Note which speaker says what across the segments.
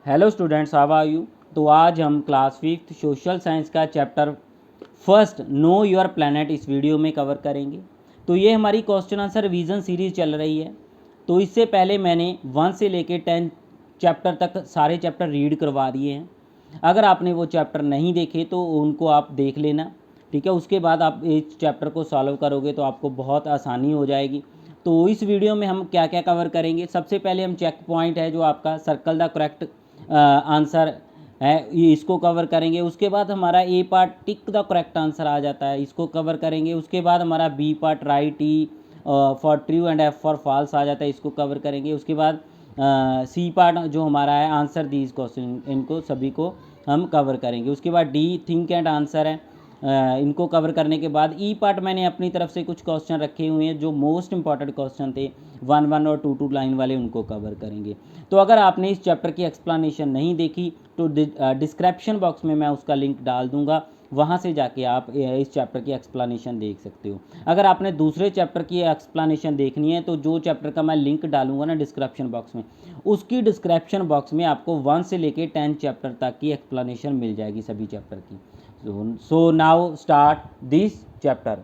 Speaker 1: Hello students, how are you. तो आज हम क्लास फिफ्थ सोशल साइंस का chapter first know your planet इस वीडियो में कवर करेंगे। तो ये हमारी क्वेश्चन आंसर रिवीजन सीरीज़ चल रही है। तो इससे पहले मैंने 1 से लेके 10 चैप्टर तक सारे चैप्टर रीड करवा दिए हैं। अगर आपने वो चैप्टर नहीं देखे तो उनको आप देख लेना, ठीक है। उसके बाद आप इस चैप्टर को सॉल्व करोगे तो आपको बहुत आसानी हो जाएगी। तो इस वीडियो में हम क्या क्या कवर करेंगे, सबसे पहले हम चेक पॉइंट है जो आपका सर्कल द करेक्ट आंसर है, ये इसको कवर करेंगे। उसके बाद हमारा A part tick the correct answer आ जाता है, इसको कवर करेंगे। उसके बाद हमारा B part write E for true and F for false आ जाता है, इसको कवर करेंगे। उसके बाद सी पार्ट जो हमारा है आंसर दीज क्वेश्चन, इनको सभी को हम कवर करेंगे। उसके बाद डी थिंक एंड आंसर है, इनको कवर करने के बाद ई पार्ट मैंने अपनी तरफ से कुछ क्वेश्चन रखे हुए हैं जो मोस्ट इंपॉर्टेंट क्वेश्चन थे 1 और 2 लाइन वाले, उनको कवर करेंगे। तो अगर आपने इस चैप्टर की एक्सप्लेनेशन नहीं देखी तो डिस्क्रिप्शन बॉक्स में मैं उसका लिंक डाल दूंगा, वहाँ से जाके आप इस चैप्टर की एक्सप्लेनेशन देख सकते हो। अगर आपने दूसरे चैप्टर की एक्सप्लेनेशन देखनी है तो जो चैप्टर का मैं लिंक डालूंगा ना डिस्क्रिप्शन बॉक्स में, उसकी डिस्क्रिप्शन बॉक्स में आपको 1 से लेके 10 चैप्टर तक की एक्सप्लेनेशन मिल जाएगी सभी चैप्टर की। So now start this chapter.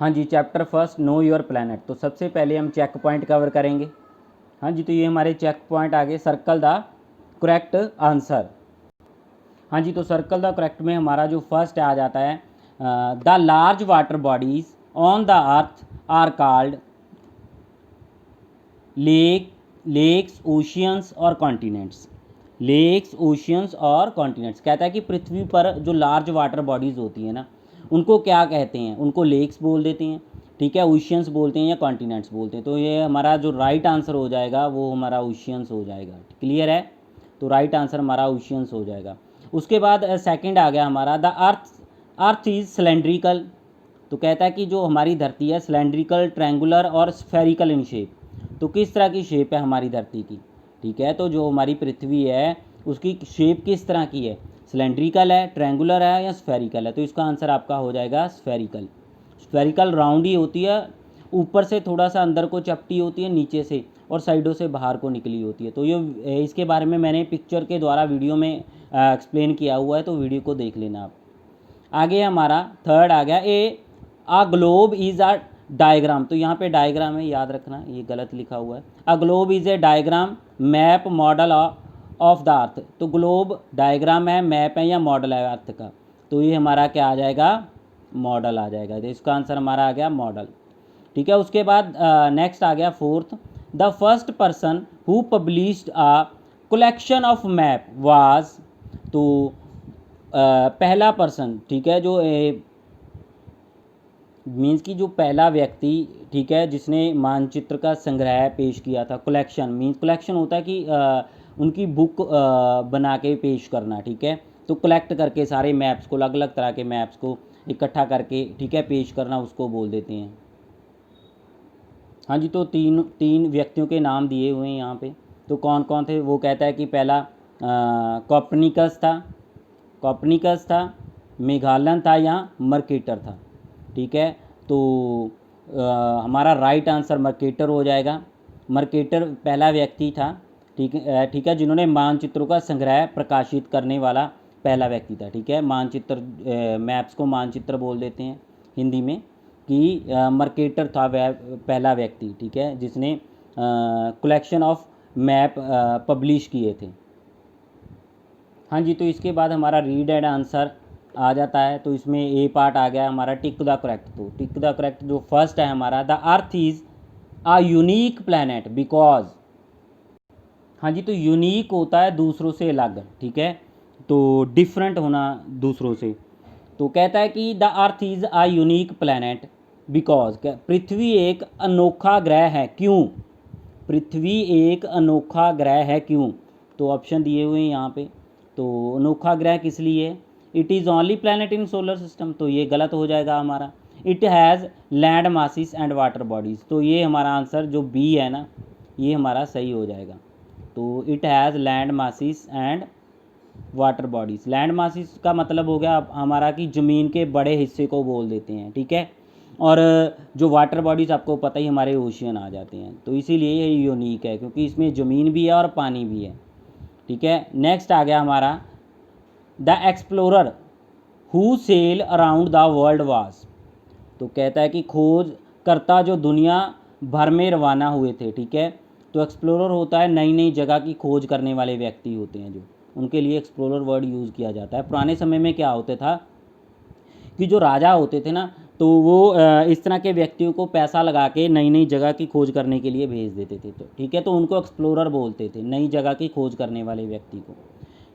Speaker 1: हाँ जी, chapter first know your planet. तो सबसे पहले हम चेक पॉइंट कवर करेंगे। हाँ जी, तो ये हमारे चेक पॉइंट आ गए। Circle the correct answer. हाँ जी, तो सर्कल द करेक्ट में हमारा जो फर्स्ट आ जाता है, the large water bodies on the earth are called lakes, oceans और कॉन्टिनेंट्स। लेक्स, ओशियंस और कॉन्टिनेंट्स कहता है कि पृथ्वी पर जो लार्ज वाटर बॉडीज़ होती हैं ना, उनको क्या कहते हैं? उनको लेक्स बोल देते हैं, ठीक है, ओशियंस बोलते हैं या कॉन्टिनेंट्स बोलते हैं। तो ये हमारा जो राइट आंसर हो जाएगा वो हमारा ओशियंस हो जाएगा। क्लियर है? तो राइट आंसर हमारा ओशियंस हो जाएगा। उसके बाद सेकंड आ गया हमारा, द अर्थ इज़ सिलेंड्रिकल। तो कहता है कि जो हमारी धरती है सिलेंड्रिकल, ट्रायंगुलर और स्फेरिकल इन शेप। तो किस तरह की शेप है हमारी धरती की? ठीक है, तो जो हमारी पृथ्वी है उसकी शेप किस तरह की है? सिलेंड्रिकल है, ट्रायंगुलर है या स्फेरिकल है? तो इसका आंसर आपका हो जाएगा स्फेरिकल। स्फेरिकल राउंड ही होती है, ऊपर से थोड़ा सा अंदर को चपटी होती है, नीचे से और साइडों से बाहर को निकली होती है। तो ये इसके बारे में मैंने पिक्चर के द्वारा वीडियो में एक्सप्लेन किया हुआ है, तो वीडियो को देख लेना आप। आगे हमारा थर्ड आ गया, आ ग्लोब इज़ अ डायग्राम। तो यहाँ पे डायग्राम है, याद रखना, ये गलत लिखा हुआ है। A globe is a diagram map model of the earth. तो ग्लोब डायग्राम है, मैप है या मॉडल है अर्थ का? तो ये हमारा क्या आ जाएगा? मॉडल आ जाएगा। तो इसका आंसर हमारा आ गया मॉडल। ठीक है, उसके बाद नेक्स्ट आ गया fourth, the first person who published a collection of map was. तो पहला पर्सन, ठीक है, जो मीन्स की जो पहला व्यक्ति, ठीक है, जिसने मानचित्र का संग्रह पेश किया था। कलेक्शन मीन्स, कलेक्शन होता है कि उनकी बुक बना के पेश करना, ठीक है। तो कलेक्ट करके सारे मैप्स को, अलग अलग तरह के मैप्स को इकट्ठा करके, ठीक है, पेश करना, उसको बोल देते हैं। हाँ जी, तो तीन तीन व्यक्तियों के नाम दिए हुए हैं यहाँ पे। तो कौन कौन थे? वो कहता है कि पहला कॉपरनिकस था, मेघालन था या मर्केटर था, ठीक है। तो हमारा राइट आंसर मर्केटर हो जाएगा। मर्केटर पहला व्यक्ति था, ठीक है, जिन्होंने मानचित्रों का संग्रह प्रकाशित करने वाला पहला व्यक्ति था, ठीक है। मानचित्र, मैप्स को मानचित्र बोल देते हैं हिंदी में, कि मर्केटर था वह पहला व्यक्ति, ठीक है, जिसने कलेक्शन ऑफ मैप पब्लिश किए थे। हाँ जी, तो इसके बाद हमारा रीड एंड आंसर आ जाता है। तो इसमें ए पार्ट आ गया हमारा टिक द करेक्ट। तो टिक द करेक्ट जो फर्स्ट है हमारा, the earth is a unique planet because. हाँ जी, तो यूनिक होता है दूसरों से अलग, ठीक है, तो डिफरेंट होना दूसरों से। तो कहता है कि the earth is a unique planet because पृथ्वी एक अनोखा ग्रह है। क्यों? पृथ्वी एक अनोखा ग्रह है, क्यों? तो ऑप्शन दिए हुए हैं यहाँ पे। तो अनोखा ग्रह किस लिए? It is only planet in solar system. तो ये गलत हो जाएगा हमारा। It has land masses and water bodies. तो ये हमारा आंसर जो बी है ना, ये हमारा सही हो जाएगा। तो it has land masses and water bodies. Land masses का मतलब हो गया हमारा कि ज़मीन के बड़े हिस्से को बोल देते हैं, ठीक है। और जो वाटर बॉडीज़ आपको पता ही हमारे ओशियन आ जाते हैं। तो इसीलिए ये यूनिक है, क्योंकि इसमें ज़मीन भी है और पानी भी है, ठीक है। नेक्स्ट आ गया हमारा the explorer who sail around the world was. तो कहता है कि खोज करता जो दुनिया भर में रवाना हुए थे, ठीक है। तो एक्सप्लोरर होता है नई नई जगह की खोज करने वाले व्यक्ति होते हैं, जो उनके लिए एक्सप्लोरर वर्ड यूज़ किया जाता है। पुराने समय में क्या होता था कि जो राजा होते थे ना, तो वो इस तरह के व्यक्तियों को पैसा लगा के नई नई जगह की खोज करने के लिए भेज देते थे, तो ठीक है। तो उनको एक्सप्लोरर बोलते थे, नई जगह की खोज करने वाले व्यक्ति को,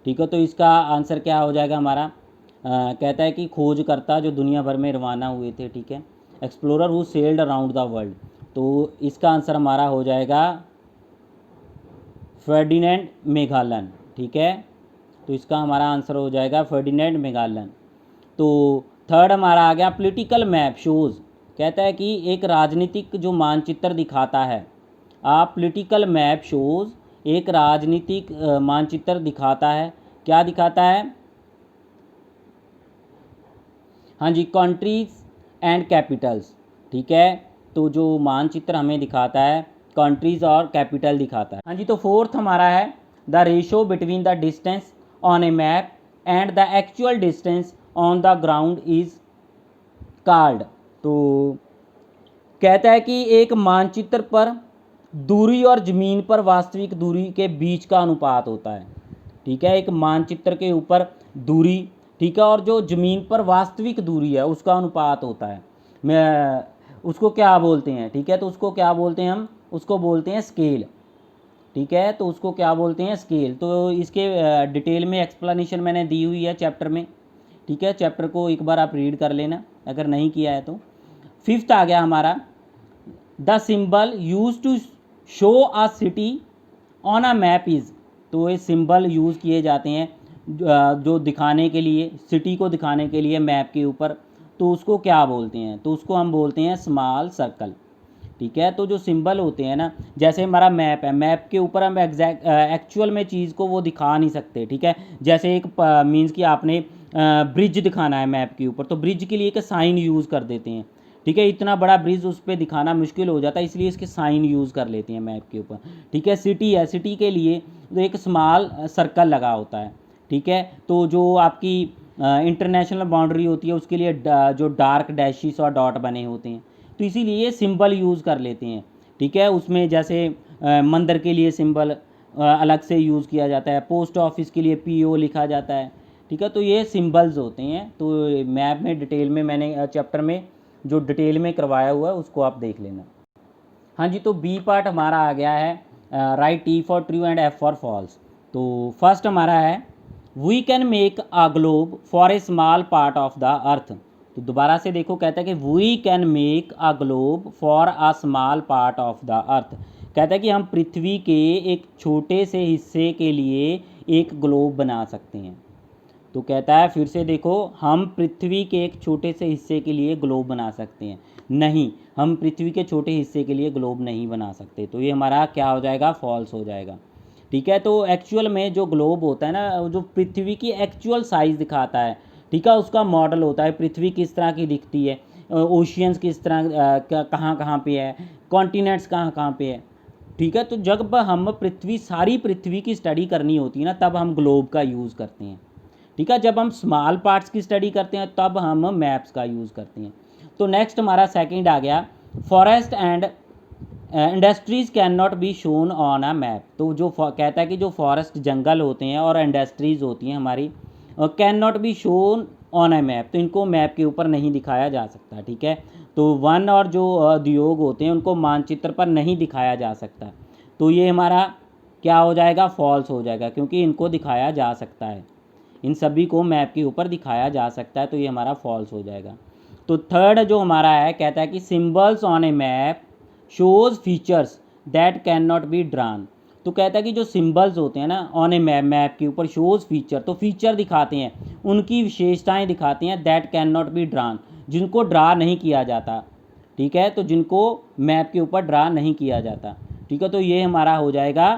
Speaker 1: ठीक है। तो इसका आंसर क्या हो जाएगा हमारा, कहता है कि खोजकर्ता जो दुनिया भर में रवाना हुए थे, ठीक है। Explorer who sailed around the world, तो इसका आंसर हमारा हो जाएगा फर्डिनेंड मेगालन, ठीक है। तो इसका हमारा आंसर हो जाएगा फर्डिनेंड मेगालन। तो थर्ड हमारा आ गया पॉलिटिकल मैप शोज़। कहता है कि एक राजनीतिक जो मानचित्र दिखाता है, आप पॉलिटिकल मैप शोज़ एक राजनीतिक मानचित्र दिखाता है। क्या दिखाता है, हाँ जी, कंट्रीज एंड कैपिटल्स, ठीक है। तो जो मानचित्र हमें दिखाता है कंट्रीज और कैपिटल दिखाता है। हाँ जी, तो फोर्थ हमारा है the ratio between the distance on a map and the actual distance on the ground is called. तो कहता है कि एक मानचित्र पर दूरी और ज़मीन पर वास्तविक दूरी के बीच का अनुपात होता है, ठीक है। एक मानचित्र के ऊपर दूरी, ठीक है, और जो ज़मीन पर वास्तविक दूरी है उसका अनुपात होता है। मैं उसको क्या बोलते हैं, ठीक है। तो उसको क्या बोलते हैं, हम उसको बोलते हैं स्केल, ठीक है। तो उसको क्या बोलते हैं, स्केल। तो इसके डिटेल में एक्सप्लेनेशन मैंने दी हुई है चैप्टर में, ठीक है। चैप्टर को एक बार आप रीड कर लेना अगर नहीं किया है तो। फिफ्थ आ गया हमारा the symbol use to show a city on a map is. तो ये सिंबल यूज़ किए जाते हैं जो दिखाने के लिए, सिटी को दिखाने के लिए मैप के ऊपर, तो उसको क्या बोलते हैं, तो उसको हम बोलते हैं स्मॉल सर्कल, ठीक है। तो जो सिंबल होते हैं ना, जैसे हमारा मैप है, मैप के ऊपर हम एक्चुअल में चीज़ को वो दिखा नहीं सकते, ठीक है। जैसे एक मीन्स कि आपने ब्रिज दिखाना है मैप के ऊपर, तो ब्रिज के लिए एक साइन यूज़ कर देते हैं, ठीक है। इतना बड़ा ब्रिज उस पर दिखाना मुश्किल हो जाता है, इसलिए इसके साइन यूज़ कर लेते हैं मैप के ऊपर, ठीक है। सिटी है, सिटी के लिए तो एक स्मॉल सर्कल लगा होता है, ठीक है। तो जो आपकी इंटरनेशनल बाउंड्री होती है उसके लिए जो डार्क डैशिस और डॉट बने होते हैं, तो इसीलिए ये सिंबल यूज़ कर लेते हैं, ठीक है। उसमें जैसे मंदिर के लिए सिंबल अलग से यूज़ किया जाता है, पोस्ट ऑफिस के लिए PO लिखा जाता है, ठीक है। तो ये सिंबल्स होते हैं। तो मैप में डिटेल में मैंने चैप्टर में जो डिटेल में करवाया हुआ है उसको आप देख लेना। हाँ जी, तो बी पार्ट हमारा आ गया है right T for true and F for false. तो फर्स्ट हमारा है we can make a globe for a small part of the earth. तो दोबारा से देखो, कहता है कि we can make a globe for a small part of the earth. कहता है कि हम पृथ्वी के एक छोटे से हिस्से के लिए एक ग्लोब बना सकते हैं। तो कहता है फिर से देखो, हम पृथ्वी के एक छोटे से हिस्से के लिए ग्लोब बना सकते हैं। नहीं, हम पृथ्वी के छोटे हिस्से के लिए ग्लोब नहीं बना सकते। तो ये हमारा क्या हो जाएगा, फॉल्स हो जाएगा, ठीक है। तो एक्चुअल में जो ग्लोब होता है ना, जो पृथ्वी की एक्चुअल साइज़ दिखाता है, ठीक है, उसका मॉडल होता है पृथ्वी किस तरह की दिखती है, ओशियंस किस तरह कहाँ कहाँ पे है, कॉन्टिनेंट्स कहाँ कहाँ पे है, ठीक है। तो जब हम सारी पृथ्वी की स्टडी करनी होती है ना, तब हम ग्लोब का यूज़ करते हैं, ठीक है। जब हम स्मॉल पार्ट्स की स्टडी करते हैं तब हम मैप्स का यूज़ करते हैं। तो नेक्स्ट हमारा सेकंड आ गया forest and industries can not be shown on a map. तो जो कहता है कि जो फॉरेस्ट जंगल होते हैं और इंडस्ट्रीज़ होती हैं हमारी, can not be shown on a map, तो इनको मैप के ऊपर नहीं दिखाया जा सकता, ठीक है। तो वन और जो उद्योग होते हैं उनको मानचित्र पर नहीं दिखाया जा सकता। तो ये हमारा क्या हो जाएगा, फॉल्स हो जाएगा, क्योंकि इनको दिखाया जा सकता है, इन सभी को मैप के ऊपर दिखाया जा सकता है। तो ये हमारा फॉल्स हो जाएगा। तो थर्ड जो हमारा है, कहता है कि symbols on a map shows features that can not B drawn. तो कहता है कि जो सिंबल्स होते हैं ना ऑन ए मैप के ऊपर शोज फीचर, तो फीचर दिखाते हैं, उनकी विशेषताएं दिखाते हैं, that can not B drawn, जिनको ड्रा नहीं किया जाता, ठीक है। तो जिनको मैप के ऊपर ड्रा नहीं किया जाता, ठीक है। तो ये हमारा हो जाएगा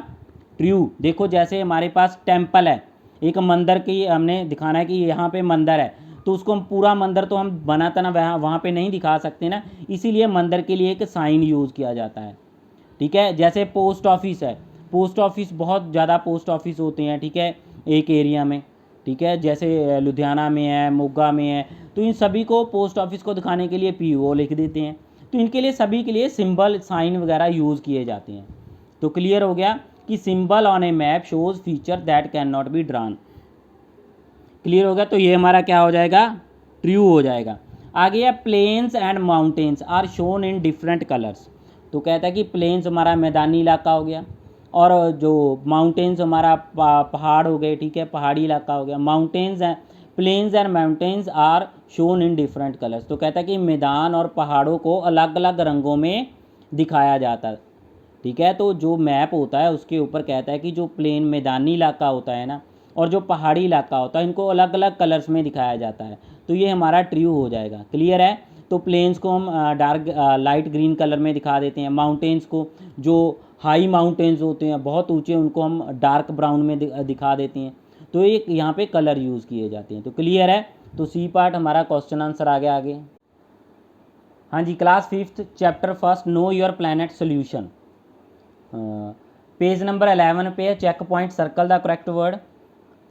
Speaker 1: ट्रू। देखो जैसे हमारे पास टेम्पल है, एक मंदिर की हमने दिखाना है कि यहाँ पे मंदिर है, तो उसको हम पूरा मंदिर तो हम बनाता ना वहाँ पे नहीं दिखा सकते ना, इसीलिए मंदिर के लिए एक साइन यूज़ किया जाता है, ठीक है। जैसे पोस्ट ऑफिस है, पोस्ट ऑफिस, बहुत ज़्यादा पोस्ट ऑफिस होते हैं, ठीक है, एक एरिया में, ठीक है, जैसे लुधियाना में है, मोगा में है, तो इन सभी को पोस्ट ऑफिस को दिखाने के लिए PO लिख देते हैं। तो इनके लिए सभी के लिए सिंबल साइन वगैरह यूज़ किए जाते हैं। तो क्लियर हो गया कि symbol on a map shows feature that can not be drawn. Clear हो गया, तो ये हमारा क्या हो जाएगा, ट्रू हो जाएगा। आगे है plains and mountains are shown in different colours. तो कहता है कि प्लेन्स हमारा मैदानी इलाका हो गया, और जो माउंटेन्स हमारा पहाड़ हो गए, ठीक है, पहाड़ी इलाका हो गया। Mountains plains and mountains are shown in different colours. तो कहता है कि मैदान और पहाड़ों को अलग अलग रंगों में दिखाया जाता है, ठीक है। तो जो मैप होता है उसके ऊपर कहता है कि जो प्लेन मैदानी इलाका होता है ना, और जो पहाड़ी इलाका होता है, इनको अलग अलग कलर्स में दिखाया जाता है। तो ये हमारा ट्रू हो जाएगा। क्लियर है, तो प्लेन्स को हम डार्क लाइट ग्रीन कलर में दिखा देते हैं। माउंटेन्स को, जो हाई माउंटेन्स होते हैं बहुत ऊंचे, उनको हम डार्क ब्राउन में दिखा देते हैं। तो एक यहाँ पे कलर यूज़ किए जाते हैं। तो क्लियर है, तो सी पार्ट हमारा क्वेश्चन आंसर आ गया। आगे हाँ जी, class 5th chapter 1 know your planet solution, page number 11 पे है, check point circle the correct word.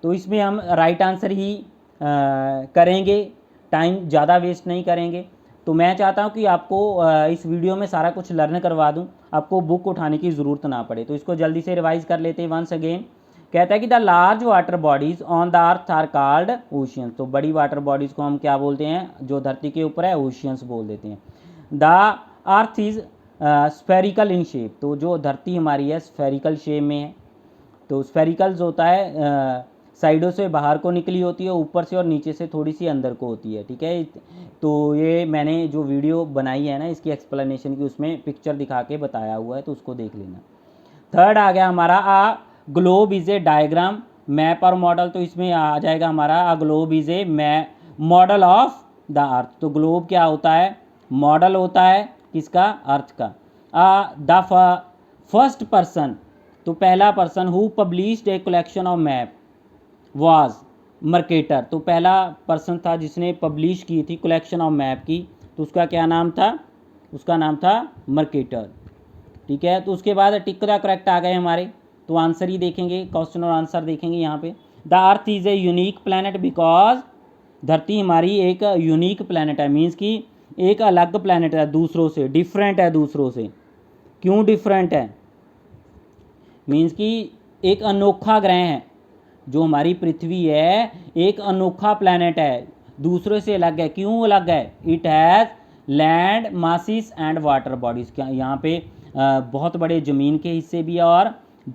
Speaker 1: तो इसमें हम राइट आंसर ही करेंगे, टाइम ज़्यादा वेस्ट नहीं करेंगे। तो मैं चाहता हूँ कि आपको इस वीडियो में सारा कुछ लर्न करवा दूँ, आपको बुक उठाने की ज़रूरत ना पड़े। तो इसको जल्दी से रिवाइज कर लेते हैं वंस अगेन। कहता है कि the large water bodies on the earth are called oceans. तो बड़ी वाटर बॉडीज़ को हम क्या बोलते हैं, जो धरती के ऊपर है, ओशियंस बोल देते हैं। The earth is spherical in shape. तो जो धरती हमारी है स्फेरिकल शेप में है। तो स्फेरिकल्स होता है साइडों से बाहर को निकली होती है, ऊपर से और नीचे से थोड़ी सी अंदर को होती है, ठीक है। तो ये मैंने जो वीडियो बनाई है ना इसकी एक्सप्लेनेशन की, उसमें पिक्चर दिखा के बताया हुआ है, तो उसको देख लेना। थर्ड आ गया हमारा ah globe is a diagram map और मॉडल। तो इसमें आ जाएगा हमारा ah globe is a model of the earth. तो ग्लोब क्या होता है, मॉडल होता है किसका, अर्थ का। द फर्स्ट पर्सन, तो पहला person who published a collection of map was Mercator. तो पहला पर्सन था जिसने पब्लिश की थी कलेक्शन ऑफ मैप की, तो उसका क्या नाम था, उसका नाम था मर्केटर, ठीक है। तो उसके बाद टिक द करेक्ट आ गए हमारे। तो आंसर ही देखेंगे, क्वेश्चन और आंसर देखेंगे यहाँ पे। The earth is a unique planet because, धरती हमारी एक यूनिक प्लैनेट है, मीन्स कि एक अलग प्लैनेट है दूसरों से, डिफरेंट है दूसरों से। क्यों डिफरेंट है, मीन्स कि एक अनोखा ग्रह है, जो हमारी पृथ्वी है एक अनोखा प्लैनेट है, दूसरों से अलग है। क्यों अलग है, it has land masses and water bodies. क्या यहाँ पे बहुत बड़े ज़मीन के हिस्से भी है और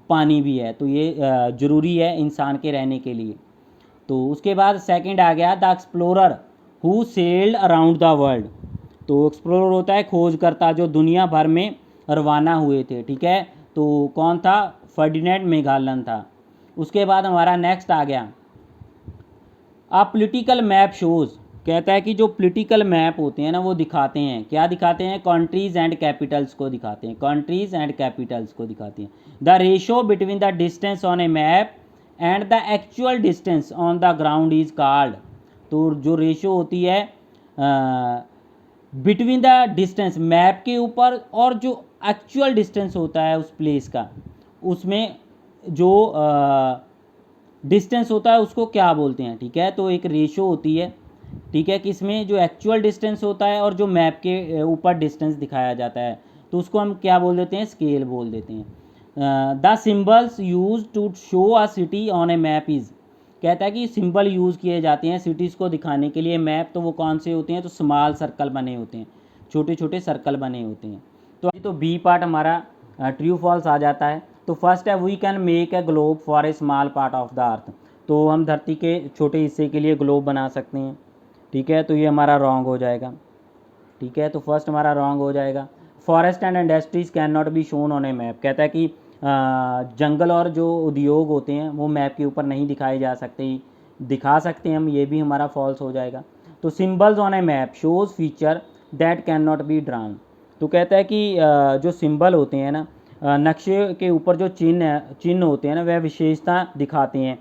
Speaker 1: पानी भी है, तो ये ज़रूरी है इंसान के रहने के लिए। तो उसके बाद सेकंड आ गया the explorer who sailed around the world. तो एक्सप्लोरर होता है खोजकर्ता, जो दुनिया भर में रवाना हुए थे, ठीक है। तो कौन था, फर्डिनेंड मैगेलन था। उसके बाद हमारा नेक्स्ट आ गया आ पॉलिटिकल मैप शोज़। कहता है कि जो पॉलिटिकल मैप होते हैं ना वो दिखाते हैं, क्या दिखाते हैं, कंट्रीज़ एंड कैपिटल्स को दिखाते हैं, कंट्रीज़ एंड कैपिटल्स को दिखाते हैं। The ratio between the distance on a map and the actual distance on the ground is called. तो जो रेशो होती है बिटवीन द डिस्टेंस मैप के ऊपर और जो एक्चुअल डिस्टेंस होता है उस प्लेस का, उसमें जो डिस्टेंस होता है उसको क्या बोलते हैं, ठीक है। तो एक रेशो होती है, ठीक है, कि इसमें जो एक्चुअल डिस्टेंस होता है और जो मैप के ऊपर डिस्टेंस दिखाया जाता है, तो उसको हम क्या बोल देते हैं, स्केल बोल देते हैं। The symbols use to show a city on a map is. कहता है कि सिंबल यूज़ किए जाते हैं सिटीज़ को दिखाने के लिए मैप, तो वो कौन से होते हैं, तो स्मॉल सर्कल बने होते हैं, छोटे छोटे सर्कल बने होते हैं। तो बी पार्ट हमारा ट्रू फॉल्स आ जाता है। तो फर्स्ट है we can make a globe for a small part of the earth. तो हम धरती के छोटे हिस्से के लिए ग्लोब बना सकते हैं, ठीक है। तो ये हमारा रॉन्ग हो जाएगा, ठीक है। तो फर्स्ट हमारा रॉन्ग हो जाएगा। Forest and industries can not be shown on a map. कहता है कि जंगल और जो उद्योग होते हैं वो मैप के ऊपर नहीं दिखाए जा सकते, दिखा सकते हैं हम, ये भी हमारा फॉल्स हो जाएगा। तो symbols on a map shows feature that can not be drawn. तो कहता है कि जो सिंबल होते हैं ना, नक्शे के ऊपर जो चिन्ह होते हैं ना, वह विशेषता दिखाते हैं।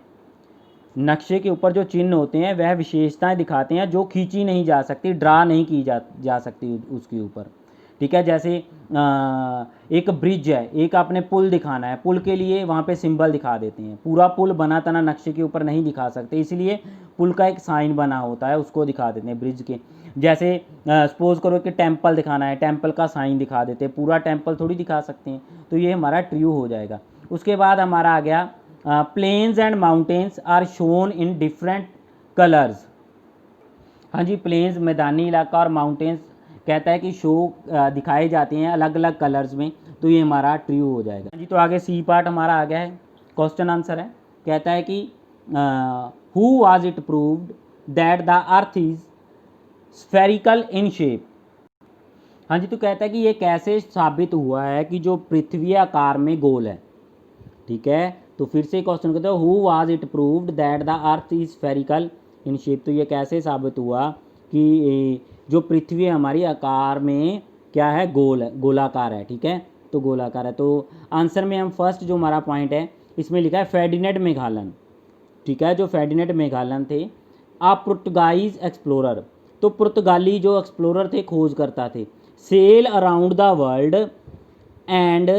Speaker 1: नक्शे के ऊपर जो चिन्ह होते हैं वह विशेषताएं दिखाते हैं जो खींची नहीं जा सकती, ड्रा नहीं की जा सकती उसके ऊपर, ठीक है। जैसे एक ब्रिज है, एक आपने पुल दिखाना है, पुल के लिए वहाँ पे सिंबल दिखा देते हैं। पूरा पुल बना तना नक्शे के ऊपर नहीं दिखा सकते, इसलिए पुल का एक साइन बना होता है, उसको दिखा देते हैं ब्रिज के। जैसे सपोज करो कि टेम्पल दिखाना है, टेम्पल का साइन दिखा देते हैं, पूरा टेम्पल थोड़ी दिखा सकते हैं। तो ये हमारा ट्रू हो जाएगा। उसके बाद हमारा आ गया plains and mountains are shown in different colours. हाँ जी, प्लेन्स मैदानी इलाका और माउंटेन्स कहता है कि शो दिखाए जाते हैं अलग अलग कलर्स में, तो ये हमारा ट्रू हो जाएगा। हाँ जी, तो आगे सी पार्ट हमारा आ गया है, क्वेश्चन आंसर है। कहता है कि who was it proved that the earth is spherical in shape. हाँ जी, तो कहता है कि ये कैसे साबित हुआ है कि जो पृथ्वी आकार में गोल है। ठीक है, तो फिर से क्वेश्चन कहते हैं who was it proved that the earth is spherical in shape. तो ये कैसे साबित हुआ कि जो पृथ्वी हमारी आकार में क्या है, गोल है, गोलाकार है। ठीक है, तो गोलाकार है। तो आंसर में हम फर्स्ट जो हमारा पॉइंट है इसमें लिखा है फेर्डिनेंड मेगालन। ठीक है, जो फेर्डिनेंड मेगालन थे आ पुर्तगाइज एक्सप्लोरर, तो पुर्तगाली जो एक्सप्लोरर थे, खोज करता थे, sail around the world and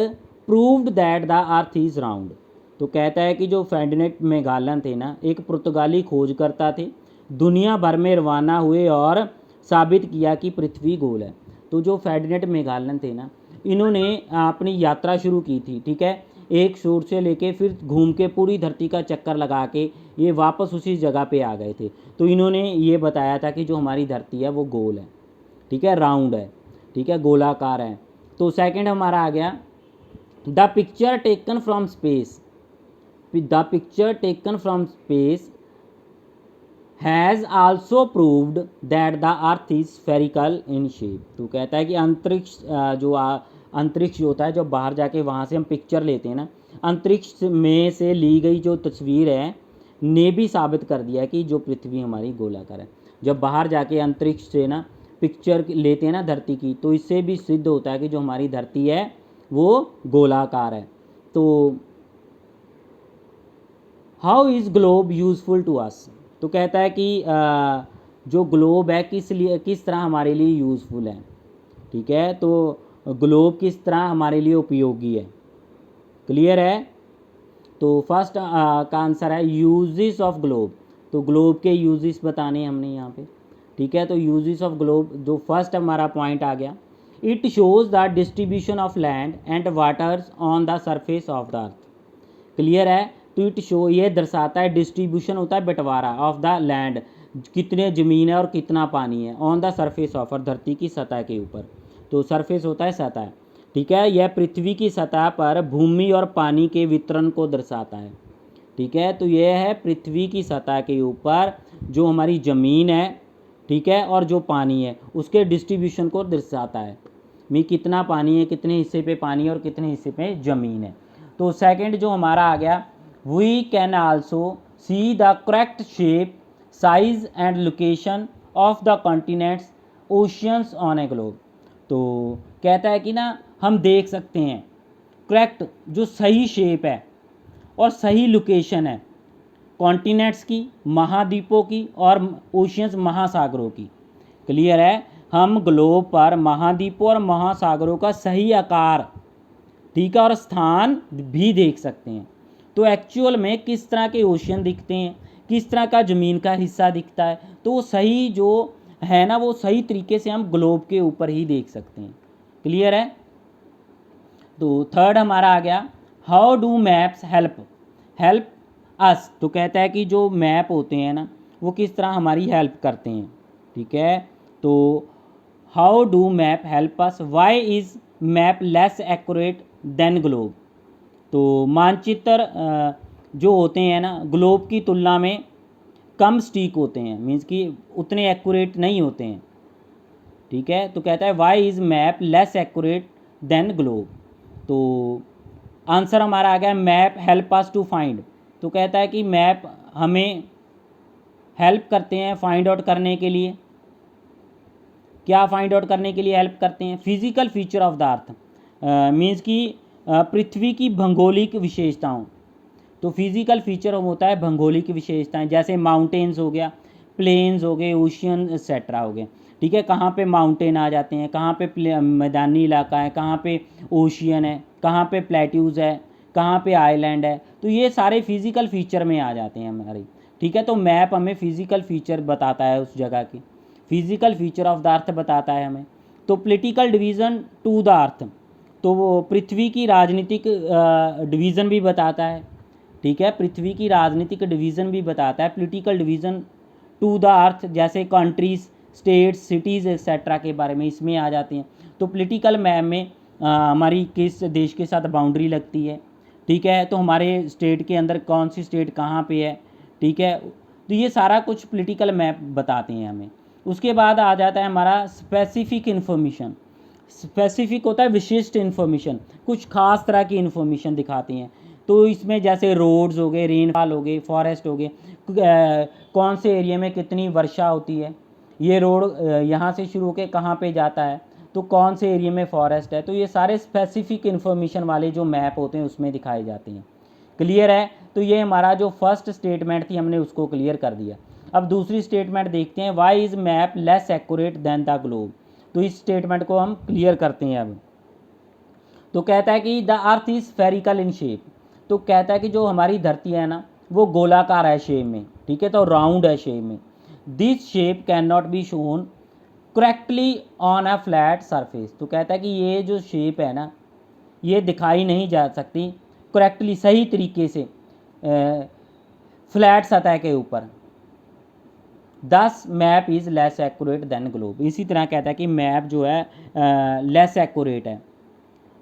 Speaker 1: proved that the earth is round. तो कहता है कि जो फेर्डिनेंड मेगालन थे ना, एक पुर्तगाली खोजकर्ता थे, दुनिया भर में रवाना हुए और साबित किया कि पृथ्वी गोल है। तो जो फेर्डिनेंड मेगालन थे ना, इन्होंने अपनी यात्रा शुरू की थी। ठीक है, एक शोर से लेके फिर घूम के पूरी धरती का चक्कर लगा के ये वापस उसी जगह पे आ गए थे। तो इन्होंने ये बताया था कि जो हमारी धरती है वो गोल है। ठीक है, राउंड है। ठीक है, गोलाकार है। तो सेकंड हमारा आ गया the picture taken from space. The picture taken from space has also proved that the earth is spherical in shape. तो कहता है कि अंतरिक्ष अंतरिक्ष होता है, जब बाहर जाके वहाँ से हम पिक्चर लेते हैं ना, अंतरिक्ष में से ली गई जो तस्वीर है ने भी साबित कर दिया कि जो पृथ्वी हमारी गोलाकार है। जब बाहर जाके अंतरिक्ष से ना पिक्चर लेते हैं ना धरती की, तो इससे भी सिद्ध होता है कि जो हमारी धरती है वो गोलाकार है। तो how is globe useful to us. तो कहता है कि जो ग्लोब है किस तरह हमारे लिए यूज़फुल है। ठीक है, तो ग्लोब किस तरह हमारे लिए उपयोगी है, क्लियर है। तो फर्स्ट का आंसर है यूजेस ऑफ ग्लोब। तो ग्लोब के यूजेस बताने हमने यहाँ पे। ठीक है, तो यूजेस ऑफ ग्लोब जो फर्स्ट हमारा पॉइंट आ गया, it shows the distribution of land and waters on the surface of the earth. Clear है, तो इट शो ये दर्शाता है, डिस्ट्रीब्यूशन होता है बंटवारा, ऑफ द लैंड कितने ज़मीन है और कितना पानी है, ऑन द सरफेस ऑफ, और धरती की सतह के ऊपर। तो सरफेस होता है सतह। ठीक है, यह पृथ्वी की सतह पर भूमि और पानी के वितरण को दर्शाता है। ठीक है, तो यह है पृथ्वी की सतह के ऊपर जो हमारी ज़मीन है, ठीक है, और जो पानी है उसके डिस्ट्रीब्यूशन को दर्शाता है, में कितना पानी है, कितने हिस्से पे पानी है और कितने हिस्से पे ज़मीन है। तो सेकंड जो हमारा आ गया, we can also see the correct shape, size and location of the continents, oceans on a globe. तो कहता है कि ना हम देख सकते हैं करेक्ट जो सही शेप है और सही लोकेशन है कॉन्टिनेंट्स की, महाद्वीपों की और ओशियंस महासागरों की। क्लियर है, हम ग्लोब पर महाद्वीपों और महासागरों का सही आकार, ठीक है, और स्थान भी देख सकते हैं। तो एक्चुअल में किस तरह के ओशियन दिखते हैं, किस तरह का ज़मीन का हिस्सा दिखता है, तो वो सही जो है ना, वो सही तरीके से हम ग्लोब के ऊपर ही देख सकते हैं। क्लियर है। तो थर्ड हमारा आ गया, how do maps help us. तो कहता है कि जो मैप होते हैं ना वो किस तरह हमारी हेल्प करते हैं। ठीक है, तो how do map help us, why is map less accurate than globe. तो मानचित्र जो होते हैं ना ग्लोब की तुलना में कम स्टीक होते हैं, मीन्स कि उतने एक्यूरेट नहीं होते हैं। ठीक है, तो कहता है why is map less accurate than globe. तो आंसर हमारा आ गया map help us to find. तो कहता है कि मैप हमें हेल्प करते हैं फाइंड आउट करने के लिए। क्या फाइंड आउट करने के लिए हेल्प करते हैं, physical feature of the earth, means कि पृथ्वी की भौगोलिक विशेषताओं। तो फिजिकल फीचर होता है भौगोलिक विशेषताएं, जैसे माउंटेन्स हो गया, प्लेन्स हो गए, ओशियन एक्सेट्रा हो गए। ठीक है, कहाँ पे माउंटेन आ जाते हैं, कहाँ पे मैदानी इलाका है, कहाँ पे ओशियन है, कहाँ पे प्लेट्यूज़ है, कहाँ पे आइलैंड है। तो ये सारे फिज़िकल फीचर में आ जाते हैं हमारे। ठीक है, तो मैप हमें फिज़िकल फीचर बताता है उस जगह की, physical feature of the earth बताता है हमें। तो political division to the earth, तो वो पृथ्वी की राजनीतिक डिवीज़न भी बताता है। ठीक है, पृथ्वी की राजनीतिक डिवीज़न भी बताता है, political division to the earth, जैसे कंट्रीज़, स्टेट्स, सिटीज़ एक्सेट्रा के बारे में इसमें आ जाते हैं। तो पॉलिटिकल मैप में हमारी किस देश के साथ बाउंड्री लगती है। ठीक है, तो हमारे स्टेट के अंदर कौन सी स्टेट कहाँ पे है। ठीक है, तो ये सारा कुछ पॉलिटिकल मैप बताते हैं हमें। उसके बाद आ जाता है हमारा स्पेसिफिक इन्फॉर्मेशन। स्पेसिफिक होता है विशिष्ट इन्फॉर्मेशन, कुछ खास तरह की इन्फॉर्मेशन दिखाती हैं। तो इसमें जैसे रोड्स हो गए, रेनफॉल हो गए, फॉरेस्ट हो गए, कौन से एरिया में कितनी वर्षा होती है, ये रोड यहाँ से शुरू होकर कहाँ पे जाता है, तो कौन से एरिया में फॉरेस्ट है। तो ये सारे स्पेसिफिक इन्फॉर्मेशन वाले जो मैप होते हैं उसमें दिखाए जाते हैं। क्लियर है, तो ये हमारा जो फर्स्ट स्टेटमेंट थी हमने उसको क्लियर कर दिया। अब दूसरी स्टेटमेंट देखते हैं, why is map less accurate than the globe. तो इस स्टेटमेंट को हम क्लियर करते हैं अब। तो कहता है कि the earth is spherical in shape. तो कहता है कि जो हमारी धरती है ना वो गोलाकार है शेप में। ठीक है, तो राउंड है शेप में। This shape can not be shown correctly on a flat surface. तो कहता है कि ये जो शेप है ना ये दिखाई नहीं जा सकती करेक्टली, सही तरीके से फ्लैट सतह के ऊपर। Thus map is less accurate than globe. इसी तरह कहता है कि मैप जो है लेस एक्यूरेट है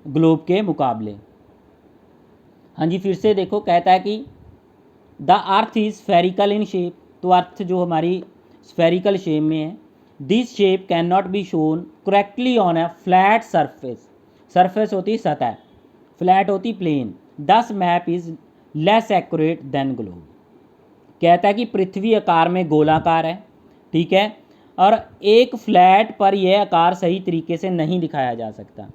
Speaker 1: ग्लोब के मुकाबले। हाँ जी, फिर से देखो, कहता है कि the earth is spherical in shape. तो अर्थ जो हमारी स्फेरिकल शेप में है। This shape can not be shown correctly on a flat surface. Surface होती सतह, फ्लैट होती plane. Thus map is less accurate than globe. कहता है कि पृथ्वी आकार में गोलाकार है। ठीक है, और एक फ्लैट पर यह आकार सही तरीके से नहीं दिखाया जा सकता।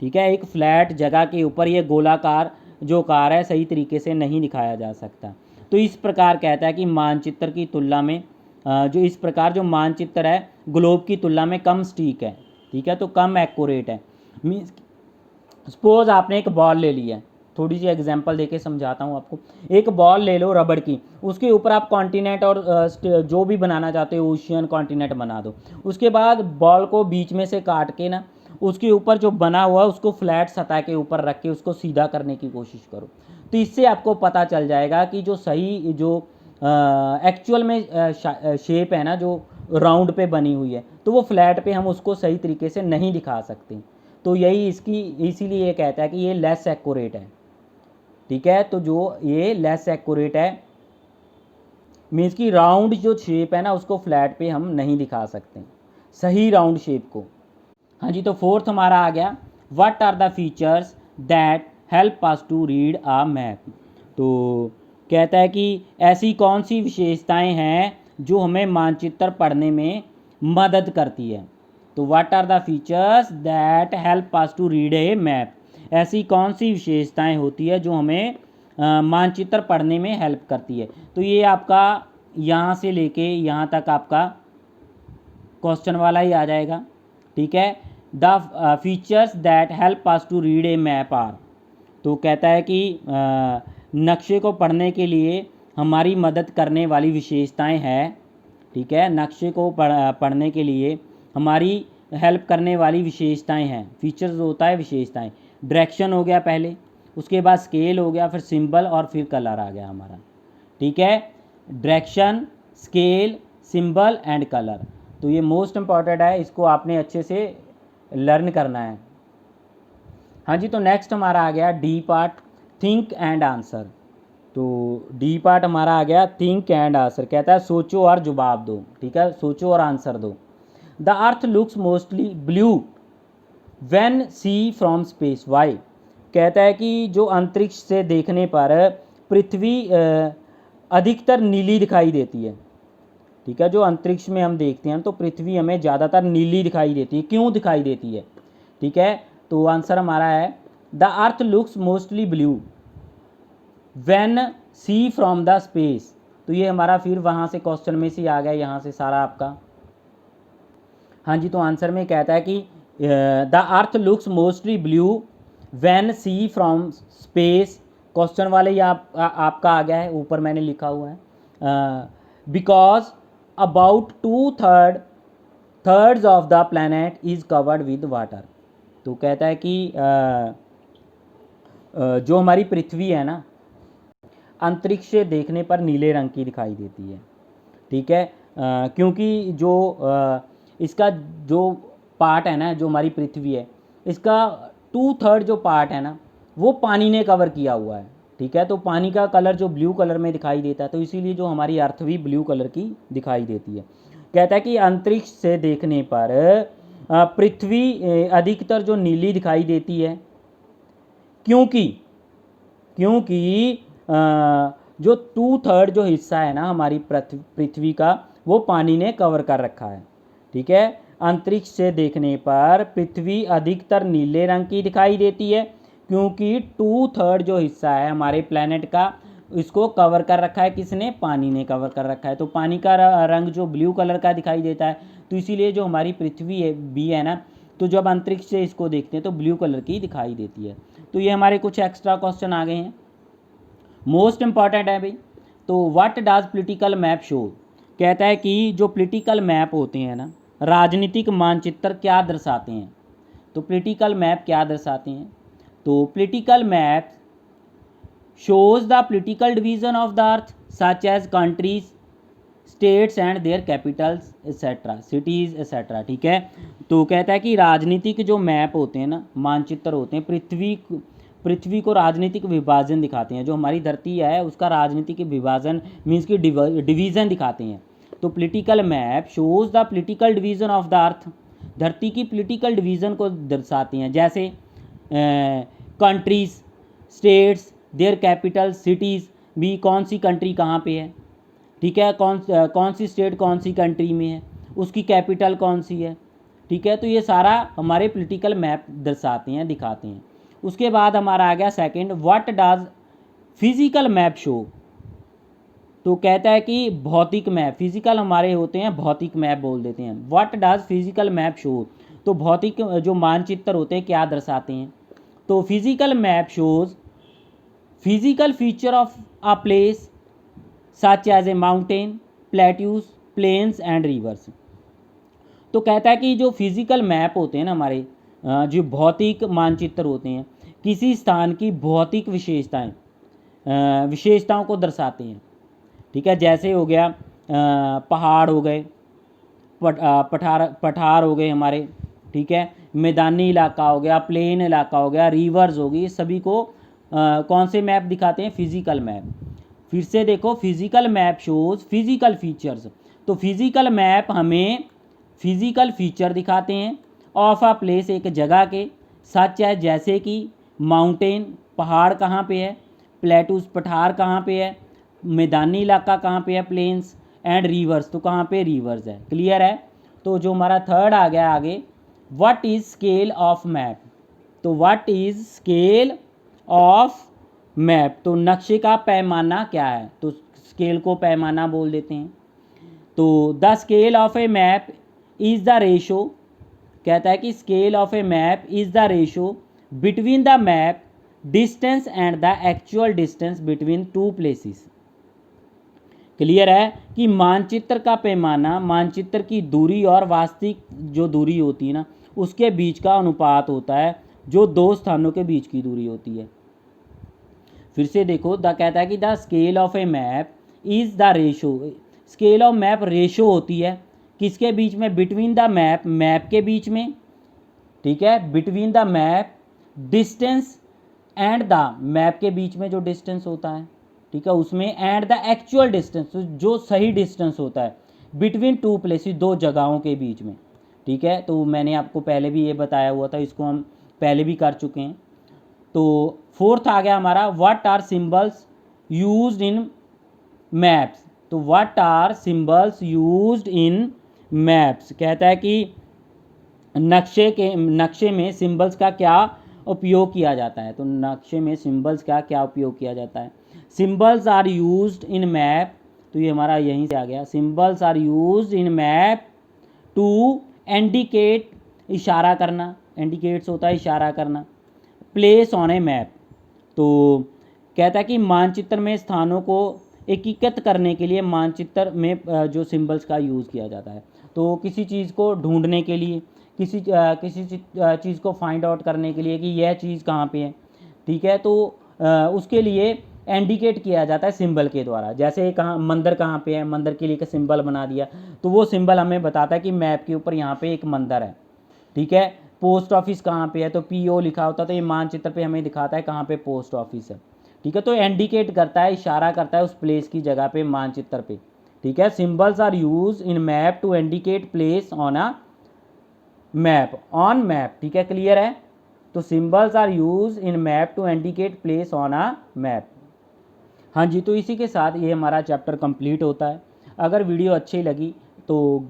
Speaker 1: ठीक है, एक फ्लैट जगह के ऊपर ये गोलाकार जो आकार है सही तरीके से नहीं दिखाया जा सकता। तो इस प्रकार कहता है कि मानचित्र की तुलना में जो इस प्रकार जो मानचित्र है ग्लोब की तुलना में कम सटीक है। ठीक है, तो कम एक्यूरेट है। मीन्स सपोज आपने एक बॉल ले लिया है, थोड़ी सी एग्जांपल देके समझाता हूँ आपको। एक बॉल ले लो रबड़ की, उसके ऊपर आप कॉन्टिनेंट और जो भी बनाना चाहते हो ओशियन कॉन्टिनेंट बना दो। उसके बाद बॉल को बीच में से काट के ना उसके ऊपर जो बना हुआ है उसको फ्लैट सतह के ऊपर रख के उसको सीधा करने की कोशिश करो। तो इससे आपको पता चल जाएगा कि जो सही जो एक्चुअल में शेप है ना जो राउंड पे बनी हुई है तो वो फ्लैट पे हम उसको सही तरीके से नहीं दिखा सकते। तो यही इसकी इसीलिए ये कहता है कि ये लेस एक्यूरेट है। ठीक है, तो जो ये लेस एक्यूरेट है मीन्स कि राउंड जो शेप है ना उसको फ्लैट पे हम नहीं दिखा सकते, सही राउंड शेप को। हाँ जी, तो फोर्थ हमारा आ गया, what are the features that help us to read a map. तो कहता है कि ऐसी कौन सी विशेषताएं हैं जो हमें मानचित्र पढ़ने में मदद करती है। तो what are the features that help us to read a map. ऐसी कौन सी विशेषताएं होती है जो हमें मानचित्र पढ़ने में हेल्प करती है। तो ये आपका यहाँ से लेके यहाँ तक आपका क्वेश्चन वाला ही आ जाएगा। ठीक है, the features that help us to read a map are. तो कहता है कि नक्शे को पढ़ने के लिए हमारी मदद करने वाली विशेषताएं हैं। ठीक है, नक्शे को पढ़ने के लिए हमारी हेल्प करने वाली विशेषताएं हैं। फीचर्स होता है विशेषताएं। डायरेक्शन हो गया पहले, उसके बाद स्केल हो गया, फिर सिंबल और फिर कलर आ गया हमारा। ठीक है, direction, scale, symbol and colour. तो ये मोस्ट इम्पॉर्टेंट है, इसको आपने अच्छे से लर्न करना है। हाँ जी, तो नेक्स्ट हमारा आ गया D part, think and answer. तो डी पार्ट हमारा आ गया थिंक एंड आंसर। कहता है सोचो और जवाब दो। ठीक है, सोचो और आंसर दो। The earth looks mostly blue when see from space, why. कहता है कि जो अंतरिक्ष से देखने पर पृथ्वी अधिकतर नीली दिखाई देती है। ठीक है, जो अंतरिक्ष में हम देखते हैं तो पृथ्वी हमें ज़्यादातर नीली दिखाई देती है। क्यों दिखाई देती है? ठीक है, तो आंसर हमारा है the earth looks mostly blue when see from the space. तो ये हमारा फिर वहाँ से क्वेश्चन में से आ गया, यहाँ से सारा आपका। हाँ जी, तो आंसर में कहता है कि the earth looks mostly blue when see from space. Question वाले ये आपका आ गया है, ऊपर मैंने लिखा हुआ है because about thirds of the planet is covered with water. तो कहता है कि जो हमारी पृथ्वी है ना, अंतरिक्ष से देखने पर नीले रंग की दिखाई देती है। ठीक है, क्योंकि जो इसका जो पार्ट है ना, जो हमारी पृथ्वी है, इसका 2/3 जो पार्ट है ना, वो पानी ने कवर किया हुआ है। ठीक है, तो पानी का कलर जो ब्लू कलर में दिखाई देता है, तो इसीलिए जो हमारी अर्थ भी ब्लू कलर की दिखाई देती है। कहता है कि अंतरिक्ष से देखने पर पृथ्वी अधिकतर जो नीली दिखाई देती है, क्योंकि क्योंकि जो 2/3 जो हिस्सा है ना हमारी पृथ्वी का, वो पानी ने कवर कर रखा है। ठीक है, अंतरिक्ष से देखने पर पृथ्वी अधिकतर नीले रंग की दिखाई देती है, क्योंकि 2/3 जो हिस्सा है हमारे प्लेनेट का, इसको कवर कर रखा है किसने? पानी ने कवर कर रखा है। तो पानी का रंग जो ब्लू कलर का दिखाई देता है, तो इसीलिए जो हमारी पृथ्वी है भी है ना, तो जब अंतरिक्ष से इसको देखते हैं तो ब्लू कलर की दिखाई देती है। तो ये हमारे कुछ एक्स्ट्रा क्वेश्चन आ गए हैं, मोस्ट इंपॉर्टेंट है भाई। तो what does political map show? कहता है कि जो पॉलिटिकल मैप होते हैं ना, राजनीतिक मानचित्र क्या दर्शाते हैं? तो पॉलिटिकल मैप क्या दर्शाते हैं? तो political map shows the political division of the earth such as countries, states and their capitals etcetera, cities etcetera. ठीक है, तो कहता है कि राजनीतिक जो मैप होते हैं ना, मानचित्र होते हैं, पृथ्वी को राजनीतिक विभाजन दिखाते हैं। जो हमारी धरती है उसका राजनीतिक विभाजन मीन्स की डिवीज़न दिखाते हैं। तो political map shows the political division of the अर्थ, धरती की पॉलिटिकल डिवीज़न को दर्शाती हैं। जैसे countries, states, their capital, cities, भी कौन सी कंट्री कहाँ पे है, ठीक है, कौन सी स्टेट कौन सी कंट्री में है, उसकी कैपिटल कौन सी है। ठीक है, तो ये सारा हमारे पॉलिटिकल मैप दर्शाते हैं, दिखाते हैं। उसके बाद हमारा आ गया second, what does physical map show? तो कहता है कि भौतिक मैप, फिजिकल हमारे होते हैं, भौतिक मैप बोल देते हैं। What does physical map show? तो भौतिक जो मानचित्र होते हैं क्या दर्शाते हैं? तो physical map shows physical feature of a place such as a mountain, plateaus, plains and rivers. तो कहता है कि जो फिजिकल मैप होते हैं ना हमारे, जो भौतिक मानचित्र होते हैं, किसी स्थान की भौतिक विशेषताओं को दर्शाते हैं। ठीक है, जैसे हो गया पहाड़ हो गए, पठार हो गए हमारे, ठीक है, मैदानी इलाका हो गया, प्लेन इलाका हो गया, रिवर्स होगी, सभी को कौन से मैप दिखाते हैं? Physical map. फिर से देखो, physical map shows physical features. तो फिजिकल मैप हमें फिजिकल फीचर दिखाते हैं ऑफ अ प्लेस, एक जगह के, सच है जैसे कि माउंटेन, पहाड़ कहाँ पे है, प्लेटूस, पठार कहाँ पे है, मैदानी इलाका कहाँ पे है, प्लेन्स, एंड रिवर्स, तो कहाँ पे रिवर्स है। क्लियर है? तो जो हमारा थर्ड आ गया आगे, what is scale of map? तो what is scale of map? तो नक्शे का पैमाना क्या है? तो स्केल को पैमाना बोल देते हैं। तो the scale of A map is the ratio, कहता है कि scale of A map is the ratio between the map distance and the actual distance between two places. Clear है कि मानचित्र का पैमाना मानचित्र की दूरी और वास्तविक जो दूरी होती है ना, उसके बीच का अनुपात होता है, जो दो स्थानों के बीच की दूरी होती है। फिर से देखो, द कहता है कि the scale of A map is the ratio, scale of map ratio होती है किसके बीच में? बिटवीन द मैप, मैप के बीच में, ठीक है, between the map distance and the, map के बीच में जो डिस्टेंस होता है, ठीक है, उसमें, एंड द एक्चुअल डिस्टेंस, जो सही डिस्टेंस होता है बिटवीन टू प्लेसेस, दो जगहों के बीच में। ठीक है, तो मैंने आपको पहले भी ये बताया हुआ था, इसको हम पहले भी कर चुके हैं। तो फोर्थ आ गया हमारा, what are symbols used in maps? तो what are symbols used in maps? कहता है कि नक्शे में सिंबल्स का क्या उपयोग किया जाता है? तो नक्शे में सिंबल्स का क्या उपयोग किया जाता है? Symbols are used in map, तो ये हमारा यहीं से आ गया, symbols are used in map to indicate इशारा करना, इंडिकेट्स होता है इशारा करना। प्लेस ऑन ए मैप, तो कहता है कि मानचित्र में स्थानों को एकीकृत करने के लिए मानचित्र में जो सिंबल्स का यूज़ किया जाता है। तो किसी चीज़ को ढूंढने के लिए, किसी चीज़ को फाइंड आउट करने के लिए कि यह चीज़ कहाँ पे है, ठीक है, तो उसके लिए इंडिकेट किया जाता है सिंबल के द्वारा। जैसे कहाँ मंदिर कहाँ पे है, मंदिर के लिए एक सिंबल बना दिया, तो वो सिंबल हमें बताता है कि मैप के ऊपर यहाँ पे एक मंदिर है, ठीक है। पोस्ट ऑफिस कहाँ पे है, तो PO लिखा होता है, तो ये मानचित्र पे हमें दिखाता है कहाँ पे पोस्ट ऑफिस है, ठीक है। तो इंडिकेट करता है, इशारा करता है उस प्लेस की जगह पे मानचित्र पे, ठीक है। Symbols are use in map to indicate place on a map, on map, ठीक है, क्लियर है। तो symbols are use in map to indicate place on a map. हाँ जी, तो इसी के साथ ये हमारा चैप्टर कंप्लीट होता है। अगर वीडियो अच्छी लगी तो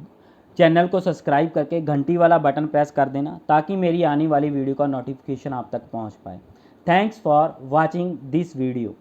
Speaker 1: चैनल को सब्सक्राइब करके घंटी वाला बटन प्रेस कर देना, ताकि मेरी आने वाली वीडियो का नोटिफिकेशन आप तक पहुंच पाए। Thanks for watching this video.